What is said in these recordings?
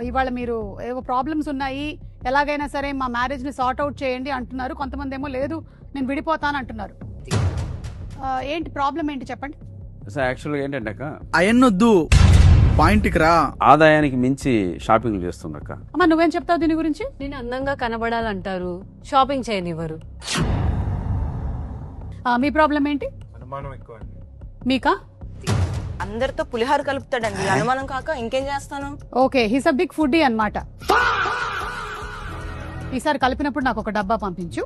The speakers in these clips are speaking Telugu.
ఇవాళ మీరు ఏవో ప్రాబ్లమ్స్ ఉన్నాయి, ఎలాగైనా సరే మా మ్యారేజ్ ని సార్ట్ అవుట్ చేయండి అంటున్నారు. కొంతమంది ఏమో లేదు నేను విడిపోతాను అంటున్నారు. ఏంటి ప్రాబ్లం ఏంటి చెప్పండి. యాక్చువల్గా ఏంటంటే అక్క, అయన్నొద్దు పాయింట్కి రా. ఆదాయానికి మించి షాపింగ్ చేస్తుంది అక్క. అమ్మా నువ్వేం చెప్తావు దీని గురించి? నేను అందంగా కనబడాలంటారు, షాపింగ్ చేయనివ్వరు. మీ ప్రాబ్లం ఏంటి? అనుమానం ఎక్కువ అండి. మీకా? అందరితో పులిహార కలుపుతాడండి, అనుమానం కాక ఇంకేం చేస్తాను. Okay, he's a big foodie అన్నమాట. ఈసారి కలిపినప్పుడు నాకు ఒక డబ్బా పంపించు.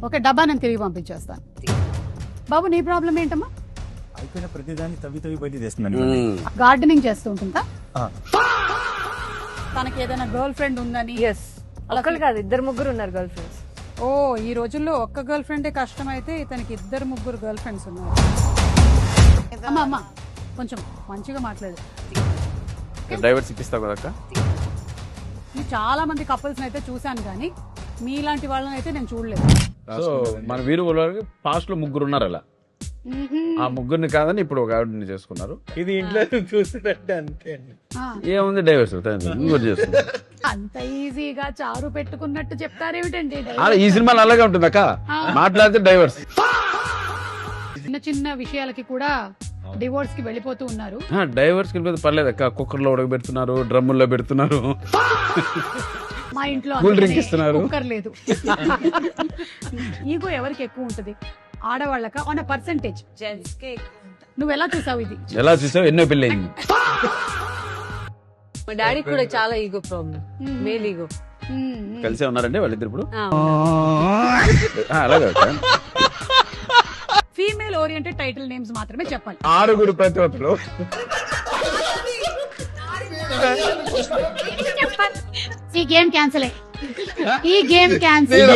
ఓకే, డబ్బా నేను తిరిగి పంపించేస్తాను. బాబు నీ ప్రాబ్లం ఏంటమ్మా? అయిపోయిన ప్రతిదాన్ని తవ్వి బయట చేస్తున్నాను. గార్డెనింగ్ చేస్తూ ఉంటుందా? తనకి ఏదైనా గర్ల్ ఫ్రెండ్ ఉందని? ఎస్, ఒకళ్ళు కాదు, 2-3 ఉన్నారు గర్ల్ ఫ్రెండ్స్. ఓ, ఈ రోజుల్లో ఒక్క గర్ల్ ఫ్రెండే కష్టం అయితే ఇతనికి 2-3 గర్ల్ ఫ్రెండ్స్ ఉన్నారు. అమ్మా అమ్మా కొంచెం మంచిగా మాట్లాడు. డైవర్స్ ఇప్పిస్తావు కదా అక్క? నేను చాలా మంది కపుల్స్ అయితే చూశాను కానీ మీలాంటి వాళ్ళని అయితే నేను చూడలేదు. సో మన వీరు పాస్ట్ లో 3 ఉన్నారు అలా. ఆ 3 కాదని ఇప్పుడు ఒక ఆవిడని చేసుకున్నారు. ఇది ఇంట్లో చూసినట్టే అంతే అండి. ఏముంది డైవర్స్ ఇంకోటి చేస్తుంది. అంత ఈజీగా చారు పెట్టుకున్నట్టు చెప్తారేమిటండి? ఈ సినిమాలో అలాగే ఉంటుంది అక్క, మాట్లాడితే డైవర్స్. చిన్న చిన్న విషయాలకి కూడా డివోర్స్ కి వెళ్ళిపోతూ ఉన్నారు. డైవర్స్ కి పర్లేదు అక్క, కుక్కర్ లో ఉడకబెడుతున్నారు, డ్రమ్ముల్లో పెడుతున్నారు, మా ఇంట్లో కూల్ డ్రింక్ ఇస్తున్నారు. కుక్కర్ లేదు. ఈగో ఎవరికి ఎక్కువ ఉంటది, ఆడవాళ్ళక ఆన్ పర్సెంటేజ్? జెంట్స్ కే. నువ్వు ఎలా చూసావు ఇది? ఎలా చూసావు? ఎన్నో పెళ్ళయింది. మా డాడీ కూడా చాలా ఈగో ప్రాబ్లం, మేల్ ఈగో. కలిసే ఉన్నారండి వాళ్ళిద్దరు ఇప్పుడు? ఆ, అలాగే అక్క. ఫీమేల్ ఓరియంటెడ్ టైటిల్ నేమ్స్ మాత్రమే చెప్పాలి. 6 ప్రతి ఒక్కరు. ఈ గేమ్ క్యాన్సిల్.